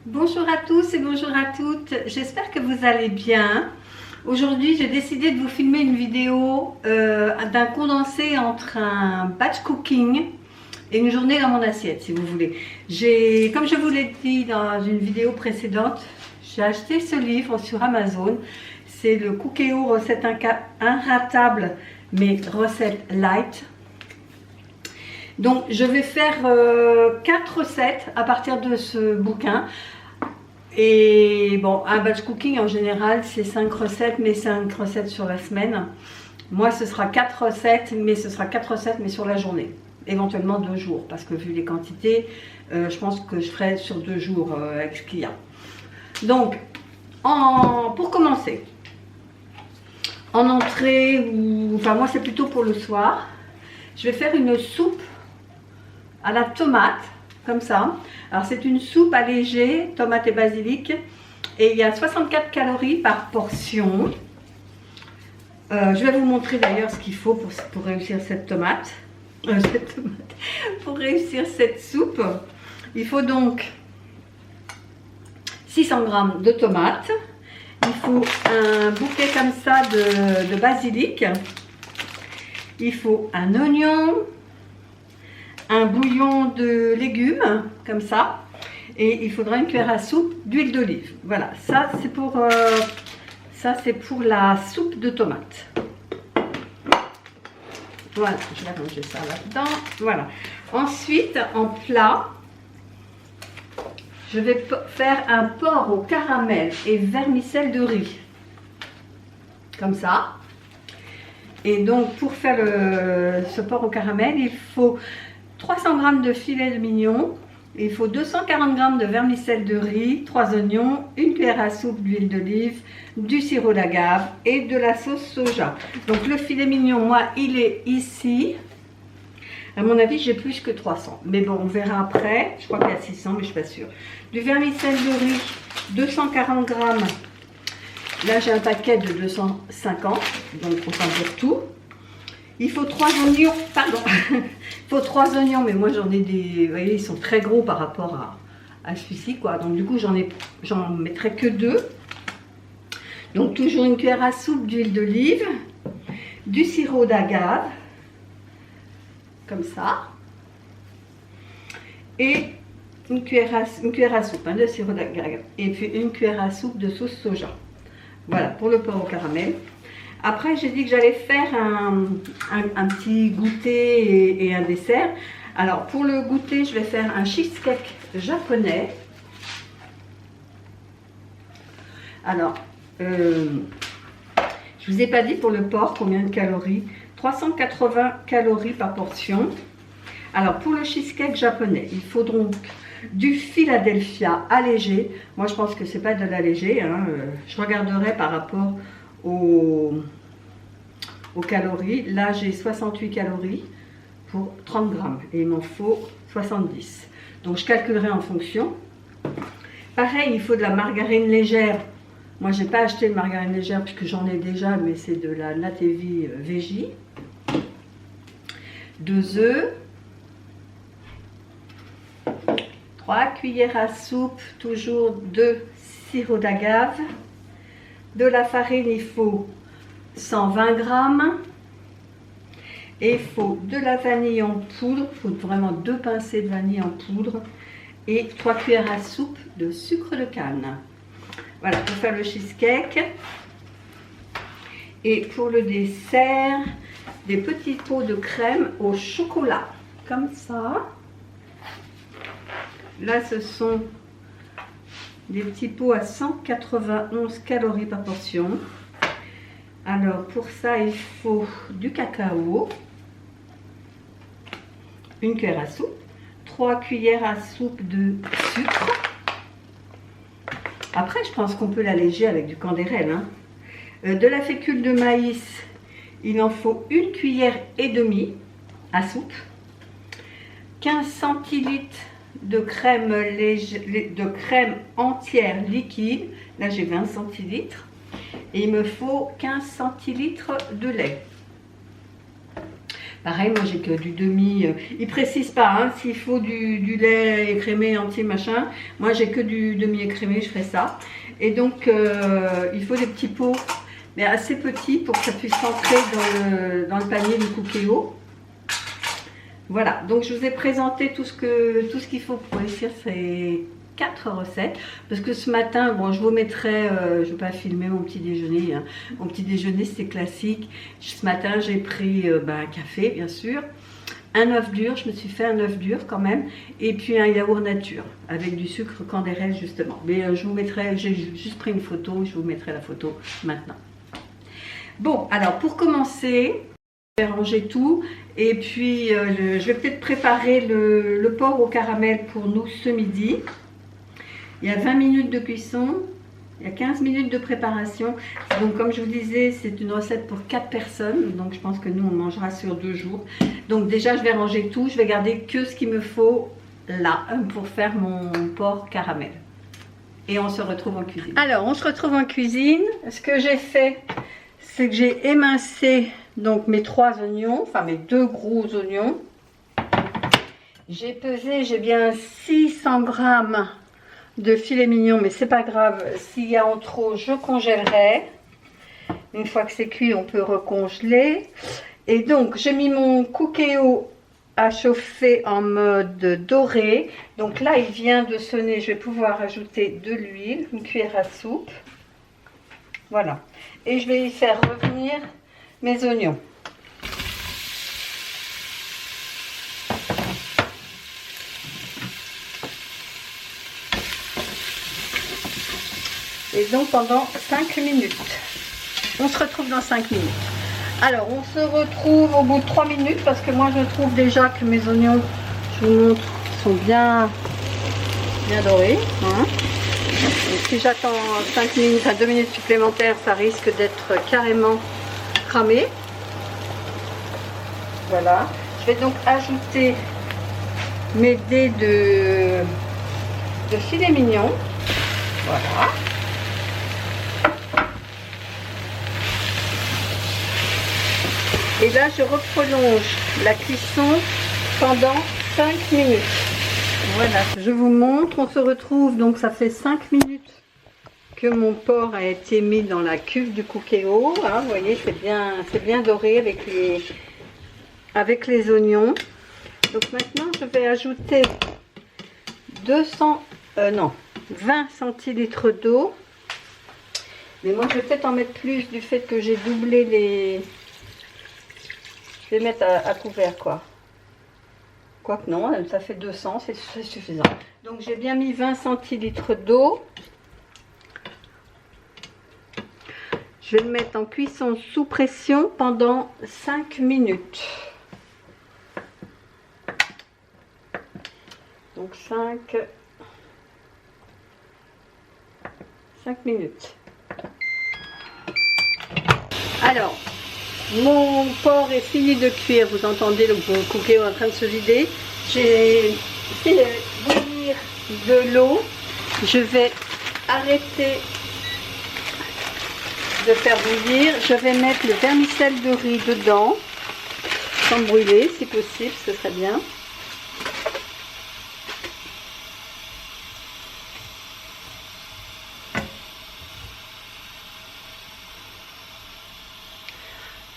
Bonjour à tous et bonjour à toutes, j'espère que vous allez bien. Aujourd'hui j'ai décidé de vous filmer une vidéo d'un condensé entre un batch cooking et une journée dans mon assiette si vous voulez. Comme je vous l'ai dit dans une vidéo précédente, j'ai acheté ce livre sur Amazon. C'est le Cookéo recette inratable mais recette light. Donc je vais faire 4 recettes à partir de ce bouquin. Et bon, un batch cooking en général c'est 5 recettes, mais 5 recettes sur la semaine. Moi ce sera 4 recettes, mais ce sera 4 recettes mais sur la journée. Éventuellement 2 jours, parce que vu les quantités, je pense que je ferai sur 2 jours avec ce qu'il y a. Donc, pour commencer, en entrée, enfin moi c'est plutôt pour le soir, je vais faire une soupe à la tomate, comme ça. Alors c'est une soupe allégée, tomate et basilic, et il y a 64 calories par portion. Je vais vous montrer d'ailleurs ce qu'il faut pour réussir cette tomate. Pour réussir cette soupe, il faut donc 600 g de tomates, il faut un bouquet comme ça de basilic, il faut un oignon, un bouillon de légumes comme ça, et il faudra une cuillère à soupe d'huile d'olive. Voilà, ça c'est pour la soupe de tomates. Voilà, je vais ranger ça là-dedans. Voilà. Ensuite, en plat, je vais faire un porc au caramel et vermicelle de riz. Comme ça. Et donc, pour faire ce porc au caramel, il faut 300 g de filet de mignon, il faut 240 g de vermicelle de riz, 3 oignons, une cuillère à soupe d'huile d'olive, du sirop d'agave et de la sauce soja. Donc le filet mignon, moi, il est ici. À mon avis, j'ai plus que 300. Mais bon, on verra après. Je crois qu'il y a 600, mais je ne suis pas sûre. Du vermicelle de riz, 240 g. Là, j'ai un paquet de 250, donc on s'en dire tout. Il faut 3 oignons, pardon, il faut 3 oignons, mais moi j'en ai des, vous voyez, ils sont très gros par rapport à celui-ci, quoi. Donc du coup, j'en mettrai que 2. Donc toujours une cuillère à soupe d'huile d'olive, du sirop d'agave, comme ça, et une cuillère à soupe de sirop d'agave, et puis une cuillère à soupe de sauce soja. Voilà, pour le porc au caramel. Après, j'ai dit que j'allais faire un petit goûter et un dessert. Alors, pour le goûter, je vais faire un cheesecake japonais. Alors, je ne vous ai pas dit pour le porc combien de calories. 380 calories par portion. Alors, pour le cheesecake japonais, il faut donc du Philadelphia allégé. Moi, je pense que c'est pas de l'allégé. Hein. Je regarderai par rapport aux calories. Là, j'ai 68 calories pour 30 grammes et il m'en faut 70. Donc, je calculerai en fonction. Pareil, il faut de la margarine légère. Moi, j'ai pas acheté de margarine légère puisque j'en ai déjà, mais c'est de la Natevi Veggie. 2 œufs. 3 cuillères à soupe, toujours de sirop d'agave. De la farine, il faut 120 g. Et il faut de la vanille en poudre. Il faut vraiment 2 pincées de vanille en poudre. Et 3 cuillères à soupe de sucre de canne. Voilà, pour faire le cheesecake. Et pour le dessert, des petits pots de crème au chocolat. Comme ça. Là, ce sont des petits pots à 191 calories par portion. Alors, pour ça, il faut du cacao, une cuillère à soupe, 3 cuillères à soupe de sucre. Après, je pense qu'on peut l'alléger avec du candérel. Hein. De la fécule de maïs, il en faut 1,5 cuillère à soupe. 15 centilitres de crème entière liquide. Là, j'ai 20 centilitres. Et il me faut 15 centilitres de lait. Pareil, moi j'ai que du demi. Ils précisent pas hein, s'il faut du lait écrémé entier machin. Moi j'ai que du demi écrémé, je ferai ça. Et donc il faut des petits pots, mais assez petits pour que ça puisse rentrer dans le panier du Cookéo. Voilà, donc je vous ai présenté tout ce qu'il faut pour réussir ces 4 recettes. Parce que ce matin, bon, je vous mettrai, je ne vais pas filmer mon petit déjeuner. Hein. Mon petit déjeuner, c'est classique. Ce matin, j'ai pris un café, bien sûr. Un œuf dur, je me suis fait un œuf dur quand même. Et puis un yaourt nature, avec du sucre candérel justement. Mais je vous mettrai, j'ai juste pris une photo, je vous mettrai la photo maintenant. Bon, alors pour commencer... Je vais ranger tout et puis je vais peut-être préparer le porc au caramel pour nous ce midi. Il y a 20 minutes de cuisson, il y a 15 minutes de préparation. Donc comme je vous disais, c'est une recette pour 4 personnes. Donc je pense que nous on mangera sur 2 jours. Donc déjà je vais ranger tout, je vais garder que ce qu'il me faut là pour faire mon porc caramel. Et on se retrouve en cuisine. Alors on se retrouve en cuisine. Ce que j'ai fait, c'est que j'ai émincé donc mes 3 oignons, enfin mes 2 gros oignons. J'ai pesé, j'ai bien 600 g de filet mignon, mais c'est pas grave, s'il y a en trop, je congèlerai. Une fois que c'est cuit, on peut recongeler. Et donc j'ai mis mon Cookéo à chauffer en mode doré. Donc là il vient de sonner, je vais pouvoir ajouter de l'huile, une cuillère à soupe. Voilà. Et je vais y faire revenir mes oignons. Et donc pendant 5 minutes. On se retrouve dans 5 minutes. Alors on se retrouve au bout de 3 minutes parce que moi je trouve déjà que mes oignons, je vous montre, sont bien dorés. Hein. Et si j'attends 5 minutes à 2 minutes supplémentaires, ça risque d'être carrément cramé. Voilà. Je vais donc ajouter mes dés de filet mignon. Voilà. Et là, je reprolonge la cuisson pendant 5 minutes. Voilà, je vous montre, on se retrouve, donc ça fait 5 minutes que mon porc a été mis dans la cuve du Cookéo. Hein, vous voyez, c'est bien doré avec les oignons. Donc maintenant, je vais ajouter 20 centilitres d'eau. Mais moi, je vais peut-être en mettre plus du fait que j'ai doublé les... Je vais mettre à couvert, quoi. Quoique non, ça fait 200, c'est suffisant. Donc j'ai bien mis 20 centilitres d'eau. Je vais le mettre en cuisson sous pression pendant 5 minutes. Donc 5 minutes. Alors, mon porc est fini de cuire. Vous entendez le Cookéo en train de se vider. J'ai fait bouillir de l'eau. Je vais arrêter de faire bouillir. Je vais mettre le vermicelle de riz dedans, sans brûler si possible, ce serait bien.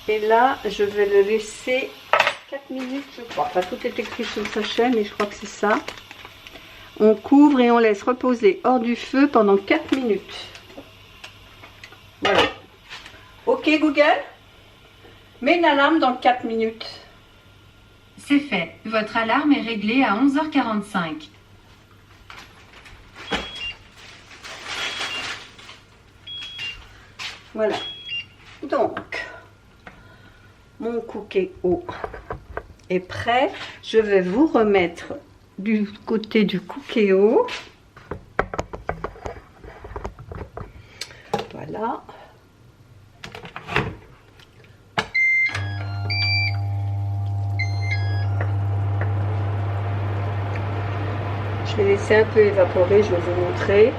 Et là, je vais le laisser 4 minutes, je crois. Enfin, tout est écrit sur le sachet, mais je crois que c'est ça. On couvre et on laisse reposer hors du feu pendant 4 minutes. Voilà. Ok Google, mets une alarme dans 4 minutes. C'est fait. Votre alarme est réglée à 11h45. Voilà. Donc, mon Cookéo est prêt. Je vais vous remettre du côté du Cookéo. Voilà. Je vais laisser un peu évaporer, je vais vous montrer.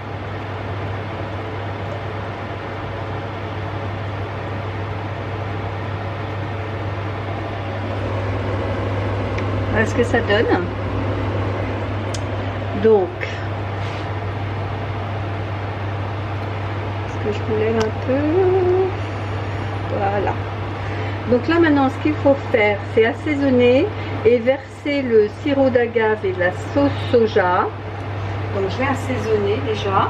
Voilà ce que ça donne. Donc, est-ce que je vous lève un peu? Voilà. Donc là maintenant, ce qu'il faut faire, c'est assaisonner et verser le sirop d'agave et la sauce soja. Donc je vais assaisonner déjà.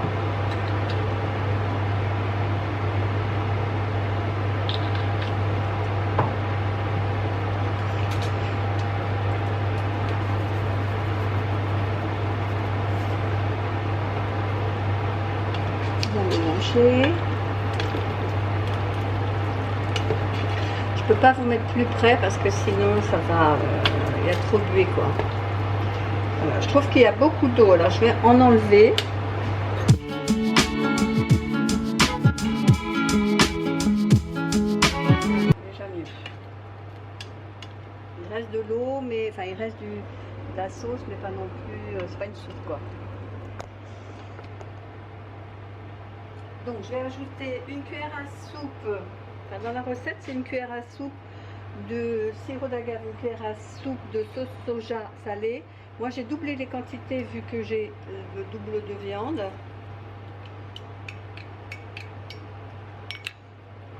On va mélanger. Je peux pas vous mettre plus près parce que sinon ça va, il y a trop de buée quoi. Voilà, je trouve qu'il y a beaucoup d'eau, alors je vais en enlever. Déjà mieux. Il reste de l'eau, mais enfin il reste de la sauce, mais pas non plus, c'est pas une soupe quoi. Donc je vais ajouter une cuillère à soupe. Enfin, dans la recette, c'est une cuillère à soupe de sirop d'agave, une cuillère à soupe de sauce soja salée. Moi, j'ai doublé les quantités vu que j'ai le double de viande.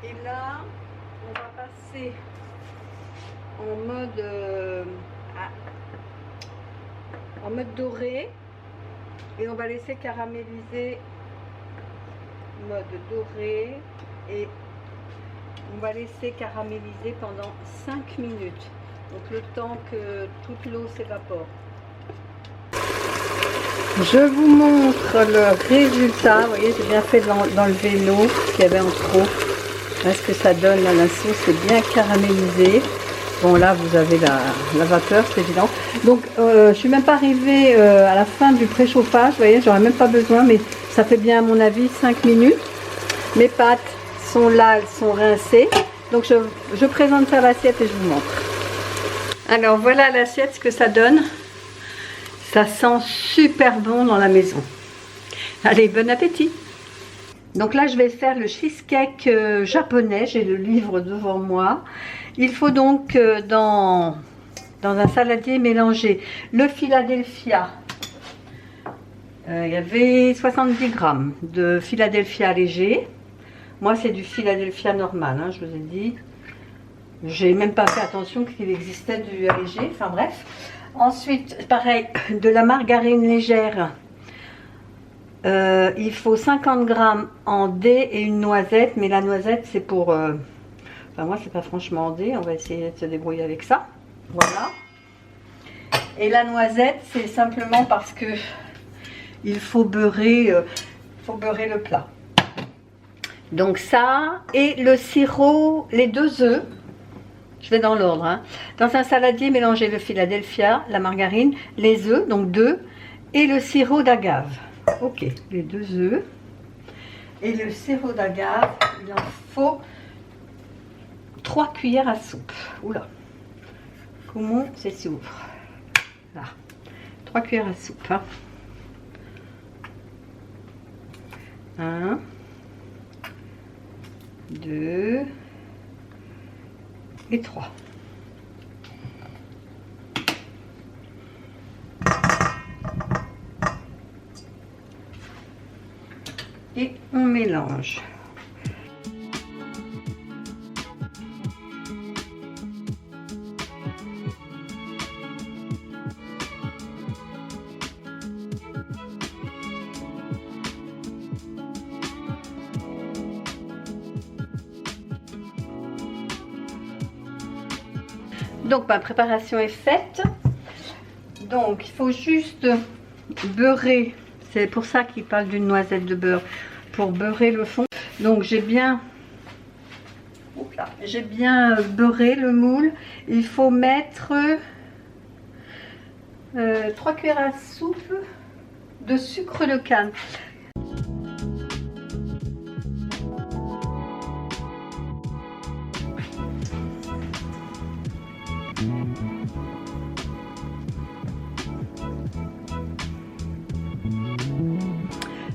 Et là, on va passer en mode doré et on va laisser caraméliser mode doré et on va laisser caraméliser pendant 5 minutes, donc le temps que toute l'eau s'évapore. Je vous montre le résultat. Vous voyez, j'ai bien fait d'enlever l'eau qu'il y avait en trop. Là, ce que ça donne, là, la sauce est bien caramélisée. Bon, là vous avez la vapeur, c'est évident. Donc je suis même pas arrivée à la fin du préchauffage. Vous voyez, j'aurais même pas besoin, mais ça fait bien à mon avis 5 minutes. Mes pâtes sont là, elles sont rincées. Donc je présente ça à l'assiette et je vous montre. Alors voilà l'assiette, ce que ça donne. Ça sent super bon dans la maison. Allez, bon appétit. Donc là, je vais faire le cheesecake japonais. J'ai le livre devant moi. Il faut donc dans un saladier mélanger le Philadelphia. Il y avait 70 grammes de Philadelphia léger. Moi, c'est du Philadelphia normal, hein, je vous ai dit. J'ai même pas fait attention qu'il existait du léger. Enfin bref. Ensuite, pareil, de la margarine légère. Il faut 50 grammes en dés et une noisette. Mais la noisette, c'est pour... Enfin, moi, c'est pas franchement en dés. On va essayer de se débrouiller avec ça. Voilà. Et la noisette, c'est simplement parce que il faut beurrer le plat. Donc ça, et le sirop, les 2 œufs. Je vais dans l'ordre. Hein. Dans un saladier, mélangez le Philadelphia, la margarine, les œufs, donc 2, et le sirop d'agave. Ok, les 2 œufs. Et le sirop d'agave, il en faut 3 cuillères à soupe. Oula, comment c'est s'ouvre? Là, 3 cuillères à soupe. Hein. 1, 2 et 3. Et on mélange. Donc ma préparation est faite. Donc il faut juste beurrer. C'est pour ça qu'il parle d'une noisette de beurre. Pour beurrer le fond. Donc j'ai bien beurré le moule. Il faut mettre 3 cuillères à soupe de sucre de canne.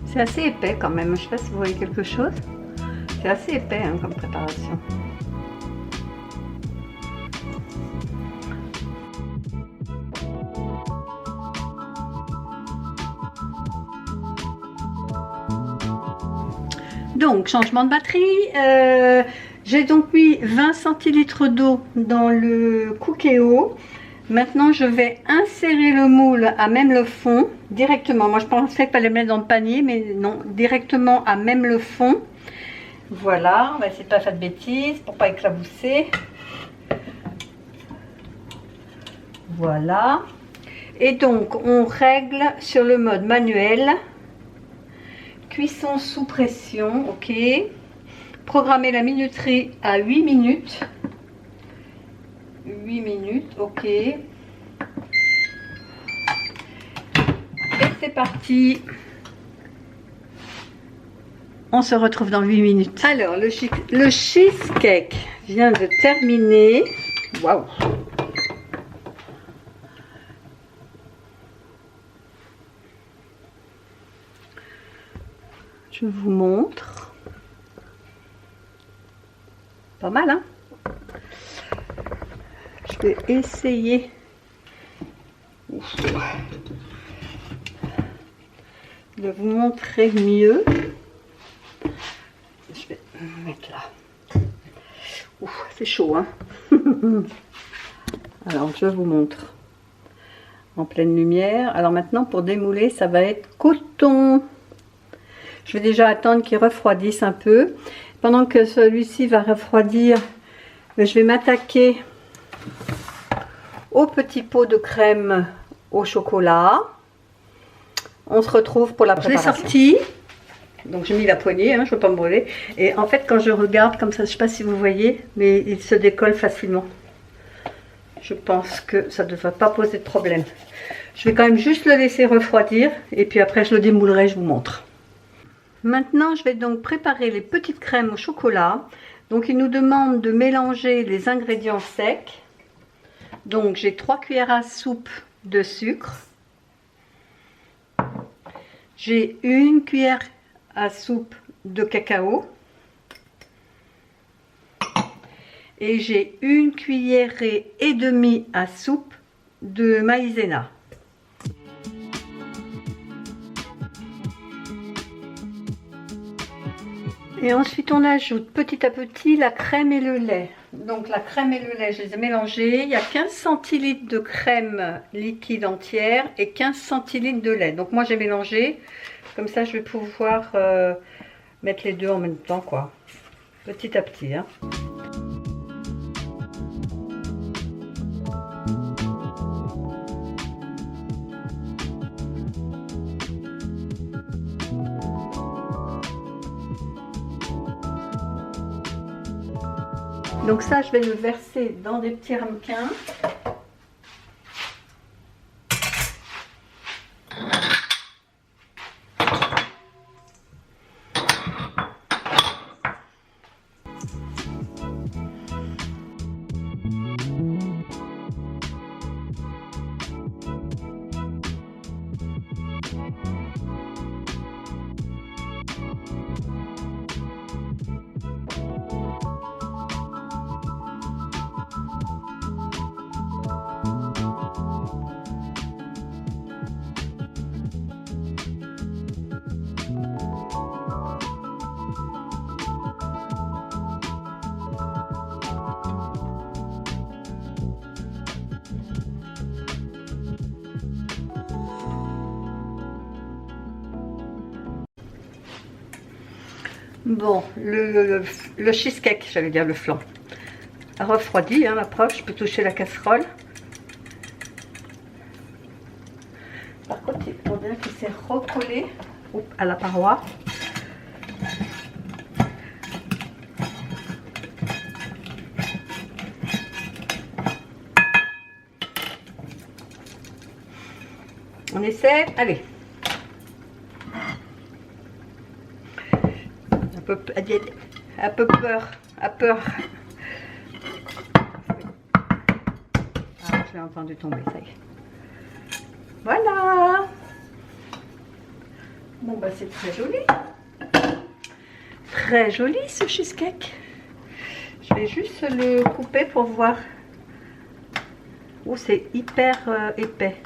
C'est assez épais quand même, je ne sais pas si vous voyez quelque chose. C'est assez épais hein, comme préparation. Donc, changement de batterie. J'ai donc mis 20 centilitres d'eau dans le Cookéo. Maintenant, je vais insérer le moule à même le fond, directement. Moi, je pensais qu'il fallait le mettre dans le panier, mais non, directement à même le fond. Voilà, on va essayer de ne pas faire de bêtises pour ne pas éclabousser. Voilà. Et donc, on règle sur le mode manuel. Cuisson sous pression, ok. Programmer la minuterie à 8 minutes. 8 minutes, ok. Et c'est parti. On se retrouve dans 8 minutes. Alors, le cheesecake vient de terminer. Waouh! Je vous montre. Pas mal, hein? Je vais essayer. De vous montrer mieux. Je vais me mettre là. C'est chaud, hein? Alors, je vous montre. En pleine lumière. Alors maintenant, pour démouler, ça va être coton. Je vais déjà attendre qu'il refroidisse un peu. Pendant que celui-ci va refroidir, je vais m'attaquer au petit pot de crème au chocolat. On se retrouve pour la préparation. Je l'ai sorti. Donc j'ai mis la poignée, hein, je ne veux pas me brûler. Et en fait, quand je regarde comme ça, je ne sais pas si vous voyez, mais il se décolle facilement. Je pense que ça ne devrait pas poser de problème. Je vais quand même juste le laisser refroidir. Et puis après, je le démoulerai, je vous montre. Maintenant, je vais donc préparer les petites crèmes au chocolat. Donc, il nous demande de mélanger les ingrédients secs. Donc, j'ai 3 cuillères à soupe de sucre. J'ai 1 cuillère à soupe de cacao. Et j'ai 1 cuillerée et demie à soupe de maïzena. Et ensuite, on ajoute petit à petit la crème et le lait. Donc, la crème et le lait, je les ai mélangés. Il y a 15 centilitres de crème liquide entière et 15 centilitres de lait. Donc, moi, j'ai mélangé. Comme ça, je vais pouvoir mettre les deux en même temps, quoi. Petit à petit, hein. Donc ça, je vais le verser dans des petits ramequins. Bon, le cheesecake, j'allais dire le flan, a refroidi, hein, l'approche, je peux toucher la casserole. Par contre, on dirait qu'il s'est recollé à la paroi. On essaie, allez. Un peu peur. Ah, je l'ai entendu tomber, ça y est. Voilà. Bon, bah c'est très joli. Très joli ce cheesecake. Je vais juste le couper pour voir. Oh, c'est hyper épais.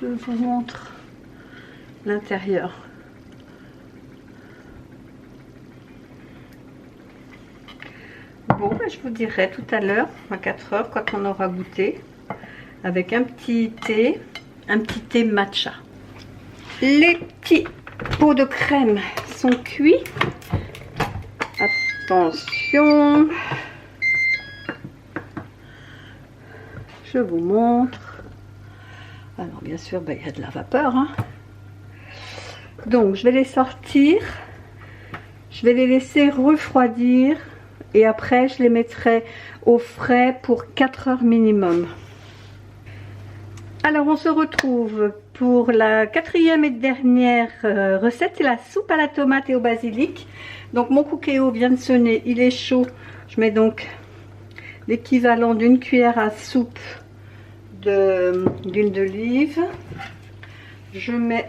je vous montre l'intérieur. Bon, ben, je vous dirai tout à l'heure, à 4 heures, quand on aura goûté, avec un petit thé matcha. Les petits pots de crème sont cuits. Attention, je vous montre. Alors bien sûr, ben, il y a de la vapeur, hein. Donc je vais les sortir, je vais les laisser refroidir et après je les mettrai au frais pour 4 heures minimum. Alors on se retrouve pour la 4e et dernière recette, c'est la soupe à la tomate et au basilic. Donc mon cookéo vient de sonner, il est chaud. Je mets donc l'équivalent d'une cuillère à soupe d'huile d'olive. Je mets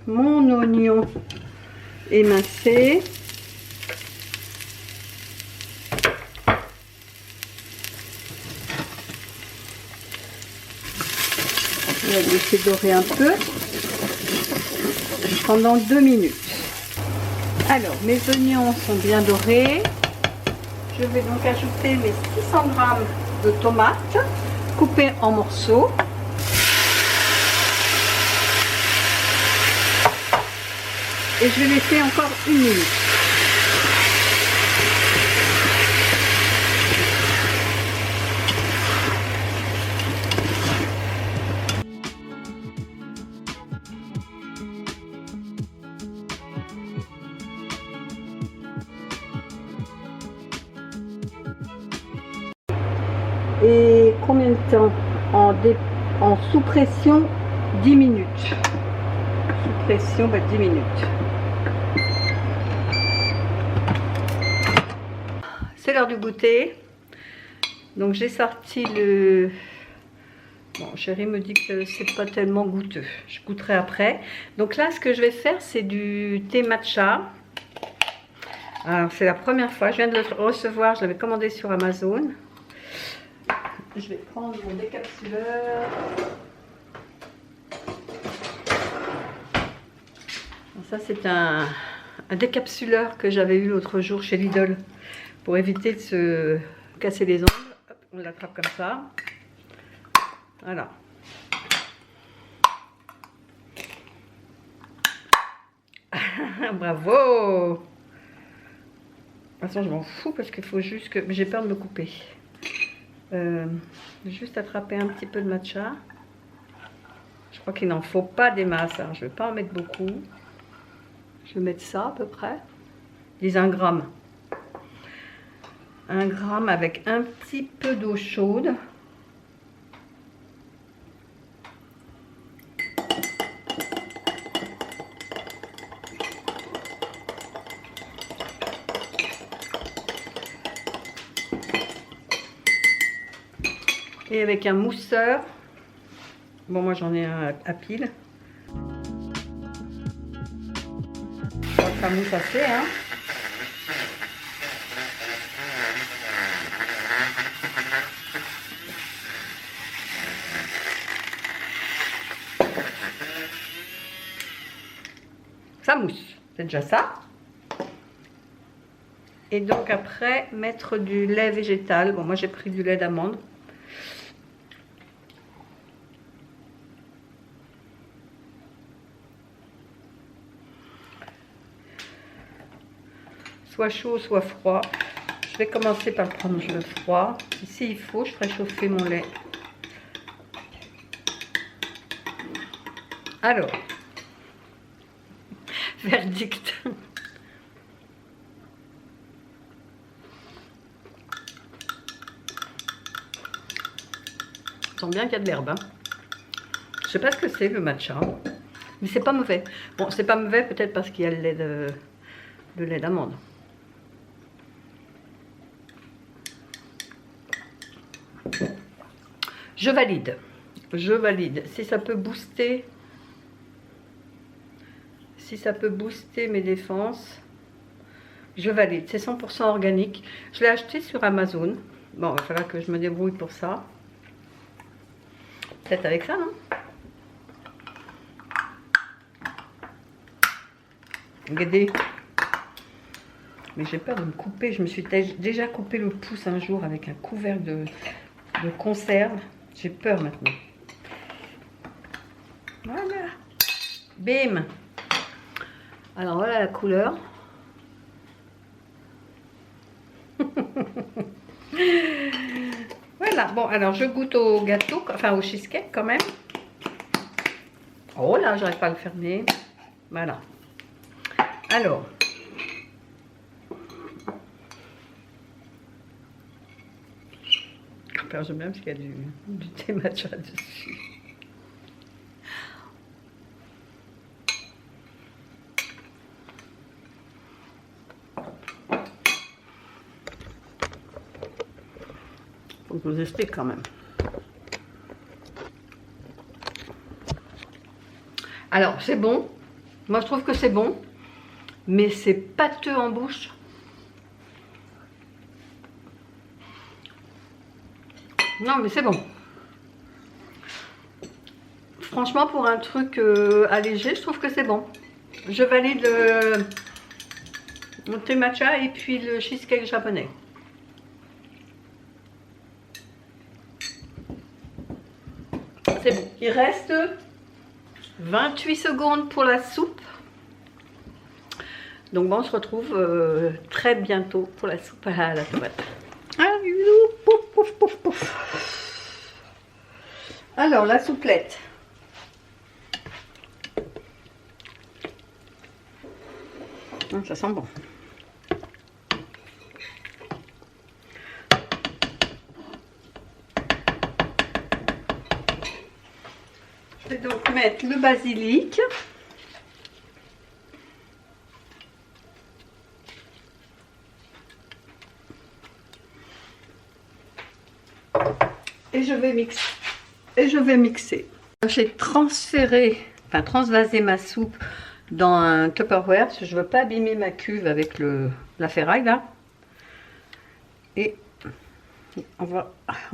mon oignon émincé. Je vais laisser dorer un peu pendant 2 minutes. Alors, mes oignons sont bien dorés. Je vais donc ajouter mes 600 g de tomates coupées en morceaux. Et je vais laisser encore 1 minute. Et combien de temps? En sous-pression, 10 minutes. Sous-pression, 10 minutes. C'est l'heure du goûter. Donc j'ai sorti le... Bon, chérie me dit que c'est pas tellement goûteux. Je goûterai après. Donc là, ce que je vais faire, c'est du thé matcha. Alors, c'est la première fois. Je viens de le recevoir. Je l'avais commandé sur Amazon. Je vais prendre mon décapsuleur. Ça, c'est un décapsuleur que j'avais eu l'autre jour chez Lidl pour éviter de se casser les ongles. Hop, on l'attrape comme ça. Voilà. Bravo! De toute façon, je m'en fous parce qu'il faut juste que... Mais j'ai peur de me couper. Juste attraper un petit peu de matcha. Je crois qu'il n'en faut pas des masses, hein. Je ne vais pas en mettre beaucoup. Je vais mettre ça à peu près. Dis 1 gramme. 1 gramme avec un petit peu d'eau chaude. Et avec un mousseur. Bon, moi j'en ai un à pile. Je crois que ça mousse assez, hein. Ça mousse, c'est déjà ça. Et donc après, mettre du lait végétal. Bon, moi j'ai pris du lait d'amande. Soit chaud, soit froid. Je vais commencer par prendre le froid. Ici, il faut, je ferai chauffer mon lait. Alors, verdict. Ça sent bien qu'il y a de l'herbe, hein. Je sais pas ce que c'est le matcha, mais c'est pas mauvais. Bon, c'est pas mauvais peut-être parce qu'il y a le lait d'amande. Je valide. Je valide. Si ça peut booster mes défenses, je valide. C'est 100% organique. Je l'ai acheté sur Amazon. Bon, il va falloir que je me débrouille pour ça. Peut-être avec ça, non? Regardez. Mais j'ai peur de me couper. Je me suis déjà coupé le pouce un jour avec un couvercle de conserve. J'ai peur maintenant. Voilà. Bim. Alors voilà la couleur. Voilà. Bon, alors je goûte au gâteau, enfin au cheesecake quand même. Oh là, j'arrive pas à le fermer. Voilà. Alors. J'aime bien parce qu'il y a du thé matcha dessus. Faut que je vous explique quand même. Alors, c'est bon. Moi, je trouve que c'est bon. Mais c'est pâteux en bouche. Non, mais c'est bon. Franchement, pour un truc allégé, je trouve que c'est bon. Je valide le thé matcha et puis le cheesecake japonais. C'est bon. Il reste 28 secondes pour la soupe. Donc bon, on se retrouve très bientôt pour la soupe à la tomate. Pouf, pouf, pouf, pouf. Alors, la souplette. Ça sent bon. Je vais donc mettre le basilic. Et je vais mixer. J'ai transvasé ma soupe dans un Tupperware parce que je ne veux pas abîmer ma cuve avec la ferraille là. Et on va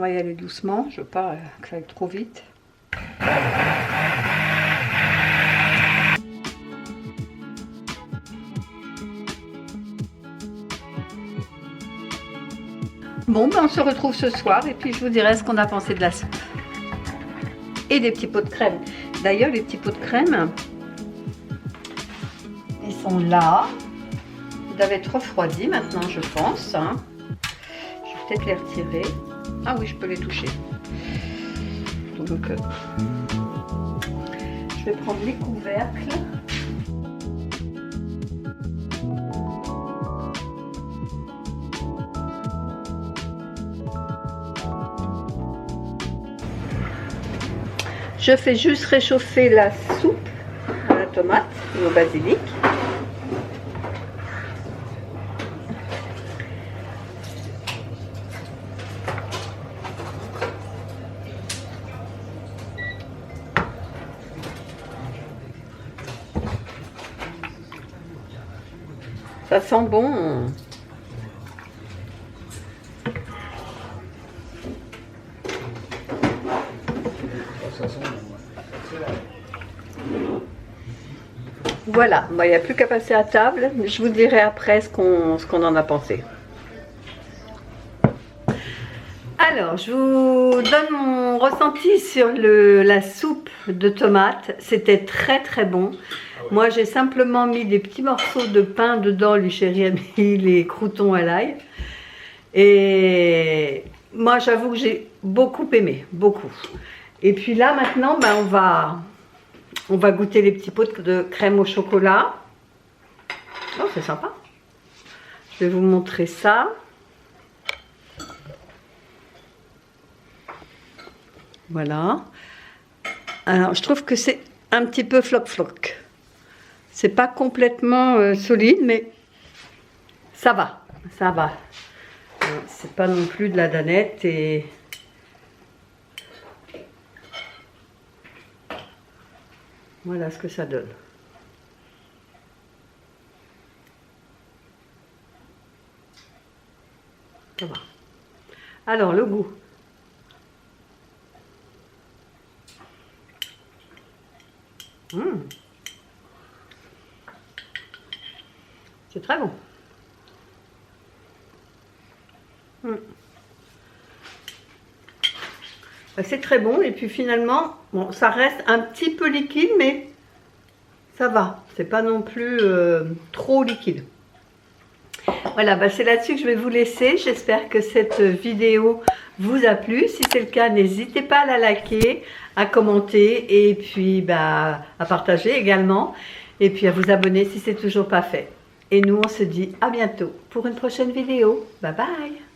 y aller doucement, je ne veux pas que ça aille trop vite. Bon, ben on se retrouve ce soir et puis je vous dirai ce qu'on a pensé de la soupe. Et des petits pots de crème. D'ailleurs, les petits pots de crème, ils sont là. Ils doivent être refroidis maintenant, je pense. Hein. Je vais peut-être les retirer. Ah oui, je peux les toucher. Donc, je vais prendre les couvercles. Je fais juste réchauffer la soupe à la tomate et au basilic. Ça sent bon. Voilà, il n'y a plus qu'à passer à table. Je vous dirai après ce qu'on en a pensé. Alors, je vous donne mon ressenti sur la soupe de tomates. C'était très très bon. Moi, j'ai simplement mis des petits morceaux de pain dedans. Lui, chéri, a mis les croûtons à l'ail. Et moi, j'avoue que j'ai beaucoup aimé, beaucoup. Et puis là, maintenant, ben, on va goûter les petits pots de crème au chocolat. Oh, c'est sympa. Je vais vous montrer ça. Voilà. Alors, je trouve que c'est un petit peu floc-floc. C'est pas complètement solide, mais ça va. Ça va. C'est pas non plus de la danette et... Voilà ce que ça donne. Ça va. Alors, le goût. C'est très bon. C'est très bon et puis finalement, bon, ça reste un petit peu liquide, mais ça va. C'est pas non plus trop liquide. Voilà, bah c'est là-dessus que je vais vous laisser. J'espère que cette vidéo vous a plu. Si c'est le cas, n'hésitez pas à la liker, à commenter et puis bah, à partager également. Et puis à vous abonner si c'est toujours pas fait. Et nous, on se dit à bientôt pour une prochaine vidéo. Bye bye!